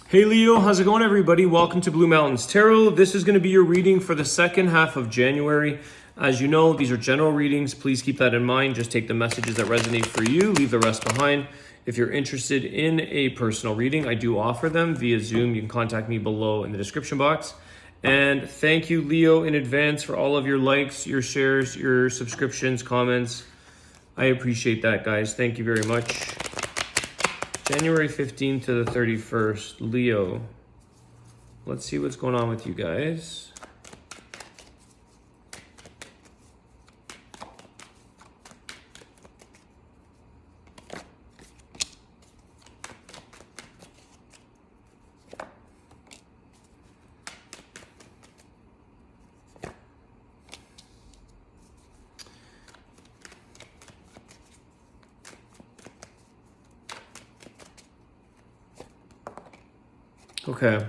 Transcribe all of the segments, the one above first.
Hey Leo, how's it going everybody? Welcome to Blue Mountains Tarot. This is going to be your reading for the second half of January. As you know, these are general readings. Please keep that in mind. Just take the messages that resonate for you, leave the rest behind. If you're interested in a personal reading, I do offer them via Zoom. You can contact me below in the description box. And thank you, Leo, in advance for all of your likes, your shares, your subscriptions, comments. I appreciate that, guys. Thank you very much. January 15th to the 31st, Leo. Let's see what's going on with you guys. Okay.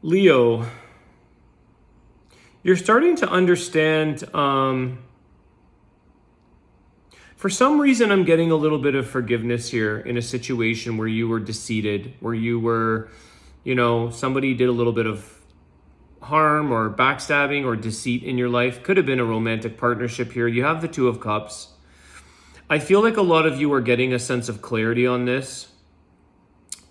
Leo, you're starting to understand, for some reason I'm getting a little bit of forgiveness here in a situation where you were deceived, where you were, somebody did a little bit of harm or backstabbing or deceit in your life. Could have been a romantic partnership here. You have the Two of Cups. I feel like a lot of you are getting a sense of clarity on this.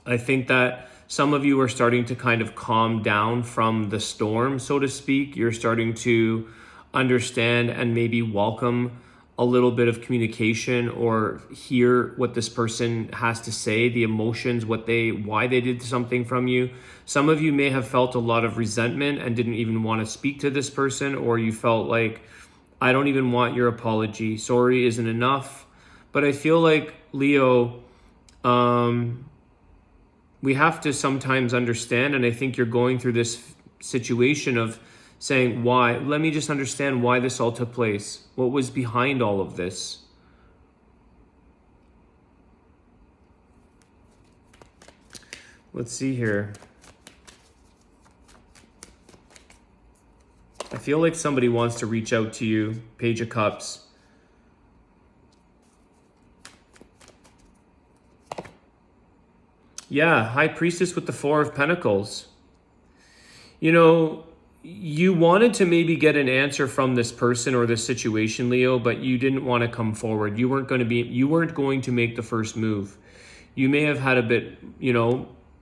I think that some of you are starting to kind of calm down from the storm, so to speak. You're starting to understand and maybe welcome a little bit of communication or hear what this person has to say, the emotions, why they did something from you. Some of you may have felt a lot of resentment and didn't even want to speak to this person, or you felt like, I don't even want your apology. Sorry isn't enough. But I feel like, Leo, we have to sometimes understand, and I think you're going through this situation of saying, why? Let me just understand why this all took place. What was behind all of this? Let's see here. I feel like somebody wants to reach out to you. Page of Cups. Yeah, High Priestess with the Four of Pentacles. You wanted to maybe get an answer from this person or this situation, Leo, but you didn't want to come forward. You weren't going to make the first move. You may have had a bit,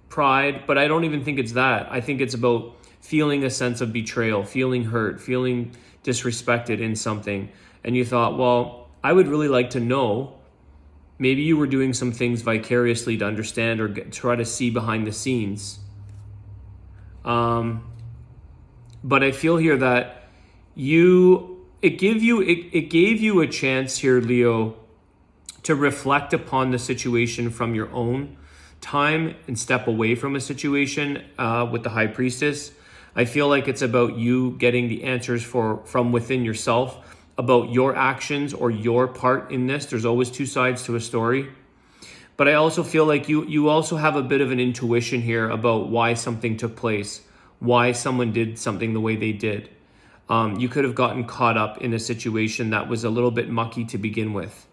pride, but I don't even think it's that. I think it's about feeling a sense of betrayal, feeling hurt, feeling disrespected in something. And you thought, well, I would really like to know. Maybe you were doing some things vicariously to understand or try to see behind the scenes. But I feel here that it gave you a chance here, Leo, to reflect upon the situation from your own time and step away from a situation with the High Priestess. I feel like it's about you getting the answers from within yourself, about your actions or your part in this. There's always two sides to a story. But I also feel like you also have a bit of an intuition here about why something took place, why someone did something the way they did. You could have gotten caught up in a situation that was a little bit mucky to begin with.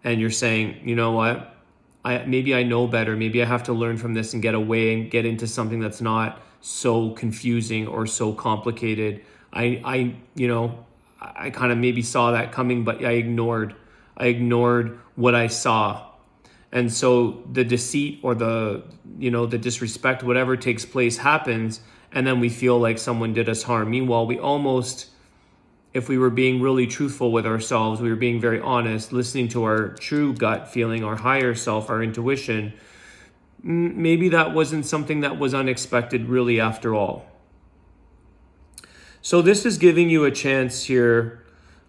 And you're saying, you know what? Maybe I know better. Maybe I have to learn from this and get away and get into something that's not so confusing or so complicated. I kind of maybe saw that coming, but I ignored what I saw. And so the deceit or the disrespect, whatever takes place happens. And then we feel like someone did us harm. Meanwhile, we almost, if we were being really truthful with ourselves, we were being very honest, listening to our true gut feeling, our higher self, our intuition, maybe that wasn't something that was unexpected really after all. So this is giving you a chance here,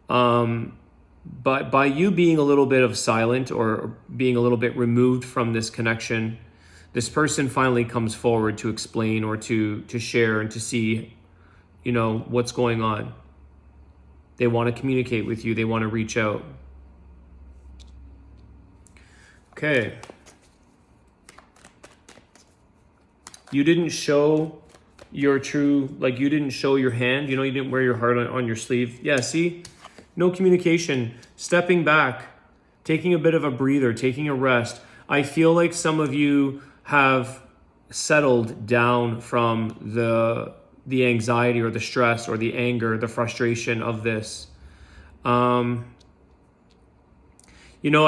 but by you being a little bit of silent or being a little bit removed from this connection, this person finally comes forward to explain or to share and to see, what's going on. They want to communicate with you. They want to reach out. Okay. You didn't show your true, you didn't show your hand, you didn't wear your heart on your sleeve. Yeah, see? No communication, stepping back, taking a bit of a breather, taking a rest. I feel like some of you have settled down from the anxiety or the stress or the anger, the frustration of this. I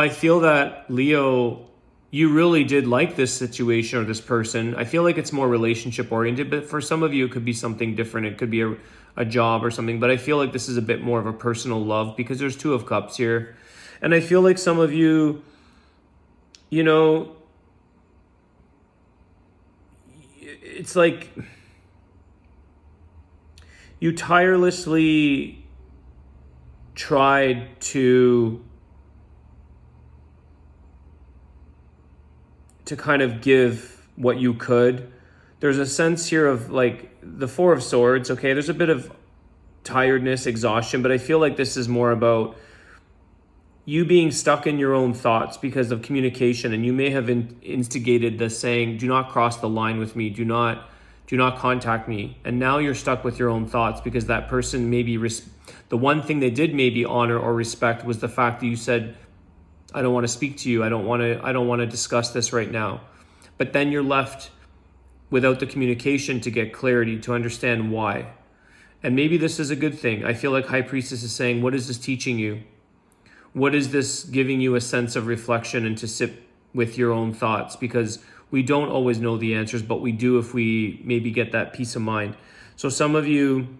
feel that, Leo, you really did like this situation or this person. I feel like it's more relationship oriented, but for some of you, it could be something different. It could be a job or something, but I feel like this is a bit more of a personal love because there's Two of Cups here. And I feel like some of you, it's like you tirelessly tried to kind of give what you could. There's a sense here of like the Four of Swords, okay? There's a bit of tiredness, exhaustion, but I feel like this is more about you being stuck in your own thoughts because of communication, and you may have instigated the saying, do not cross the line with me, do not contact me. And now you're stuck with your own thoughts because that person maybe, the one thing they did maybe honor or respect was the fact that you said, I don't want to speak to you. I don't want to discuss this right now. But then you're left without the communication to get clarity, to understand why. And maybe this is a good thing. I feel like High Priestess is saying, what is this teaching you? What is this giving you a sense of reflection and to sit with your own thoughts? Because we don't always know the answers, but we do if we maybe get that peace of mind. So some of you,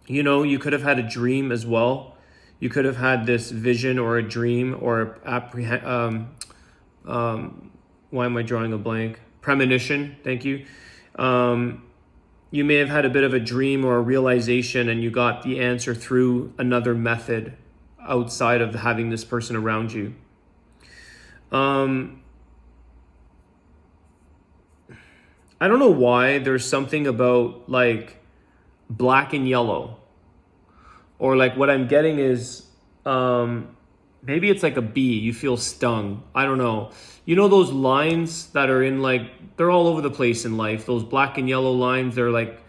you could have had a dream as well. You could have had this vision or a dream or why am I drawing a blank? Premonition, thank you. You may have had a bit of a dream or a realization and you got the answer through another method outside of having this person around you. I don't know why there's something about like black and yellow, or like what I'm getting is maybe it's like a bee. You feel stung. I don't know. Those lines that are in like, they're all over the place in life. Those black and yellow lines, they're like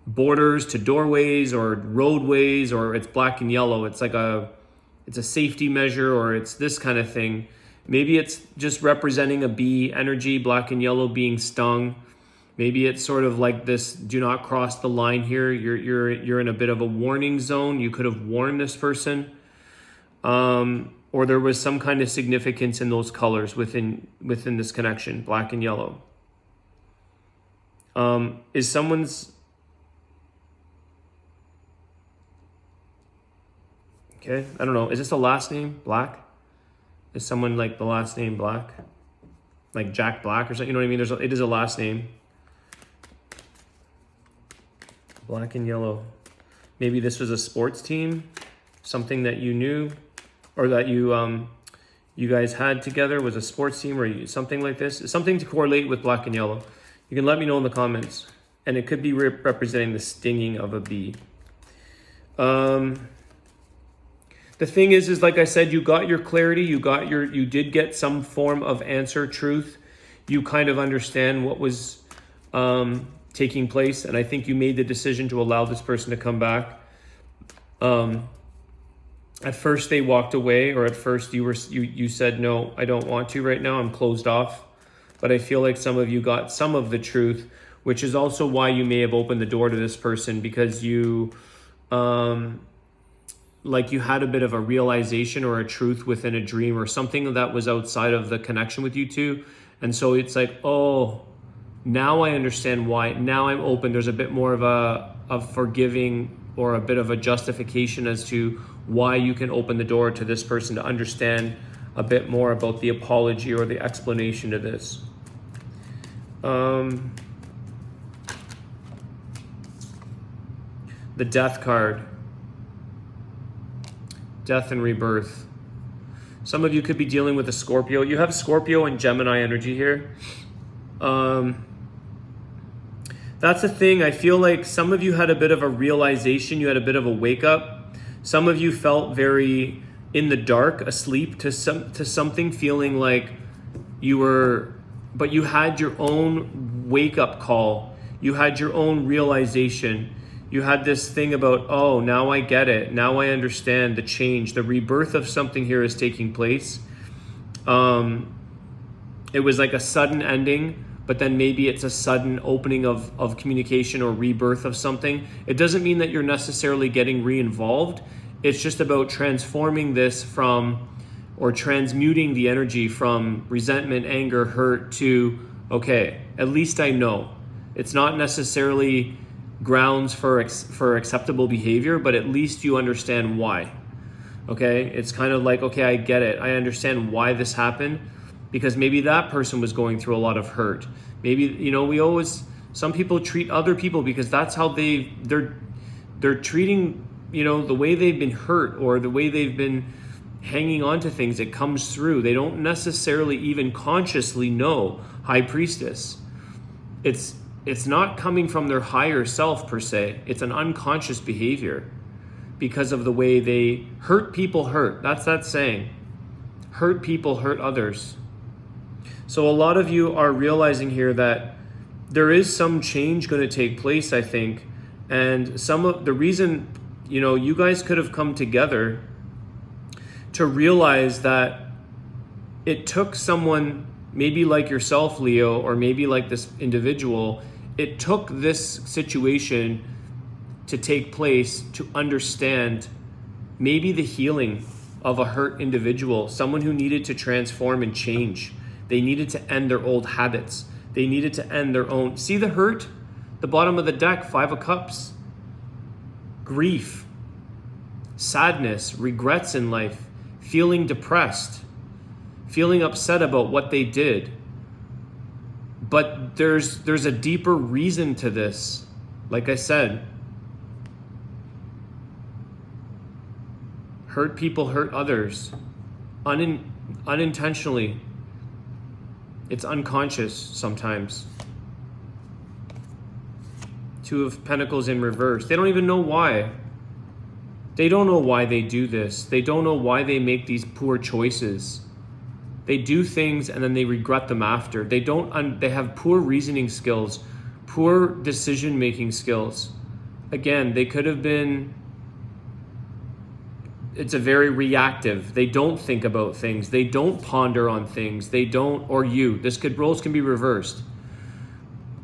borders to doorways or roadways, or it's black and yellow. It's like it's a safety measure, or it's this kind of thing. Maybe it's just representing a bee energy, black and yellow being stung. Maybe it's sort of like this, do not cross the line here. You're in a bit of a warning zone. You could have warned this person. Or there was some kind of significance in those colors within this connection, black and yellow. Is someone's... Okay, I don't know. Is this the last name, Black? Is someone like the last name Black? Like Jack Black or something? You know what I mean? It is a last name. Black and yellow. Maybe this was a sports team, something that you knew, or that you guys had together was a sports team, or something like this. Something to correlate with black and yellow. You can let me know in the comments, and it could be representing the stinging of a bee. The thing is like I said, you got your clarity. You did get some form of answer, truth. You kind of understand what was taking place, and I think you made the decision to allow this person to come back. At first they walked away, or at first you said, no, I don't want to right now, I'm closed off. But I feel like some of you got some of the truth, which is also why you may have opened the door to this person, because you you had a bit of a realization or a truth within a dream or something that was outside of the connection with you two. And so it's like, oh, now I understand why. Now I'm open. There's a bit more of a forgiving or a bit of a justification as to why you can open the door to this person to understand a bit more about the apology or the explanation to this. The Death card. Death and rebirth. Some of you could be dealing with a Scorpio. You have Scorpio and Gemini energy here. That's the thing. I feel like some of you had a bit of a realization. You had a bit of a wake up. Some of you felt very in the dark, asleep to something, feeling like you were, but you had your own wake up call. You had your own realization. you had this thing about, oh, now I get it. Now I understand the change. The rebirth of something here is taking place. It was like a sudden ending, but then maybe it's a sudden opening of communication or rebirth of something. It doesn't mean that you're necessarily getting re-involved. It's just about transforming this from, or transmuting the energy from resentment, anger, hurt to, okay, at least I know. It's not necessarily grounds for acceptable behavior, but at least you understand why. Okay, it's kind of like, okay, I get it. I understand why this happened, because maybe that person was going through a lot of hurt. Maybe, you know, some people treat other people because that's how they're treating, you know, the way they've been hurt or the way they've been hanging on to things. It comes through. They don't necessarily even consciously know. High Priestess. It's not coming from their higher self per se. It's an unconscious behavior because of the way they hurt people hurt. That's that saying. Hurt people hurt others. So a lot of you are realizing here that there is some change going to take place, I think. And some of the reason, you know, you guys could have come together to realize that it took someone maybe like yourself, Leo, or maybe like this individual, it took this situation to take place to understand maybe the healing of a hurt individual, someone who needed to transform and change. They needed to end their old habits. They needed to end their own. See the hurt? The bottom of the deck, 5 of Cups. Grief, sadness, regrets in life, feeling depressed, feeling upset about what they did. But there's a deeper reason to this. Like I said, hurt people hurt others unintentionally. It's unconscious sometimes. 2 of Pentacles in reverse. They don't even know why. They don't know why they do this. They don't know why they make these poor choices. They do things and then they regret them after. They have poor reasoning skills, poor decision-making skills. Again, they could have been, it's a very reactive. They don't think about things. They don't ponder on things. They don't, or you. Roles can be reversed.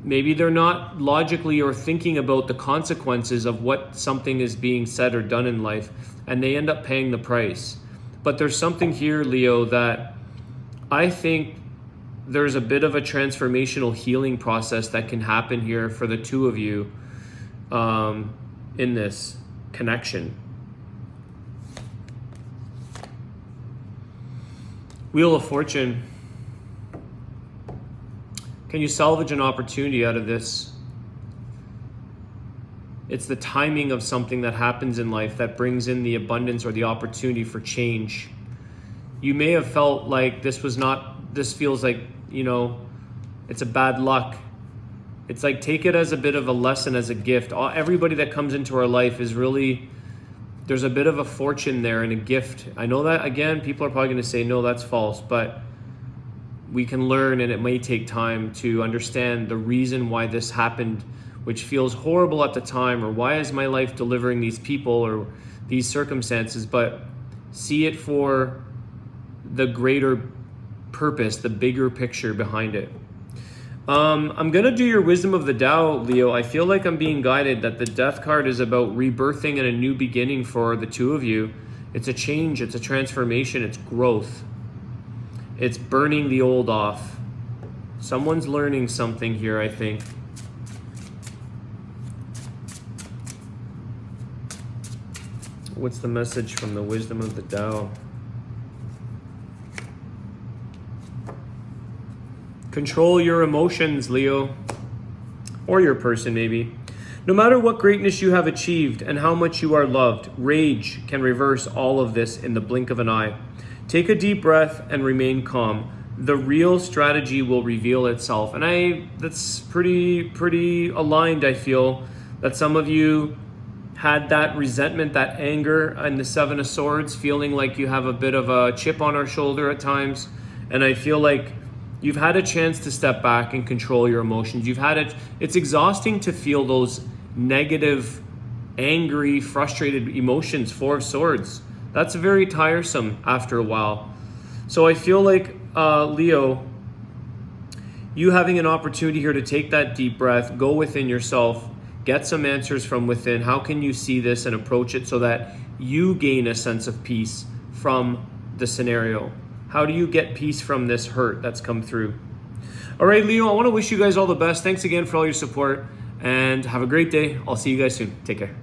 Maybe they're not logically or thinking about the consequences of what something is being said or done in life, and they end up paying the price. But there's something here, Leo, that I think there's a bit of a transformational healing process that can happen here for the 2 of you in this connection. Wheel of Fortune. Can you salvage an opportunity out of this? It's the timing of something that happens in life that brings in the abundance or the opportunity for change. You may have felt like this feels like, you know, it's a bad luck. It's like, take it as a bit of a lesson, as a gift. Everybody that comes into our life is really, there's a bit of a fortune there and a gift. I know that, again, people are probably going to say, no, that's false, but we can learn, and it may take time to understand the reason why this happened, which feels horrible at the time, or why is my life delivering these people or these circumstances, but see it for the greater purpose, the bigger picture behind it. I'm going to do your Wisdom of the Tao, Leo. I feel like I'm being guided that the Death card is about rebirthing and a new beginning for the 2 of you. It's a change, it's a transformation, it's growth. It's burning the old off. Someone's learning something here, I think. What's the message from the Wisdom of the Tao? Control your emotions, Leo. Or your person, maybe. No matter what greatness you have achieved and how much you are loved, rage can reverse all of this in the blink of an eye. Take a deep breath and remain calm. The real strategy will reveal itself. And that's pretty aligned, I feel, that some of you had that resentment, that anger, and the 7 of Swords, feeling like you have a bit of a chip on our shoulder at times. And I feel like you've had a chance to step back and control your emotions. It's exhausting to feel those negative angry, frustrated emotions, Four of Swords. That's very tiresome after a while. So I feel like, Leo, you having an opportunity here to take that deep breath, go within yourself, get some answers from within. How can you see this and approach it so that you gain a sense of peace from the scenario? How do you get peace from this hurt that's come through? All right, Leo, I want to wish you guys all the best. Thanks again for all your support, and have a great day. I'll see you guys soon. Take care.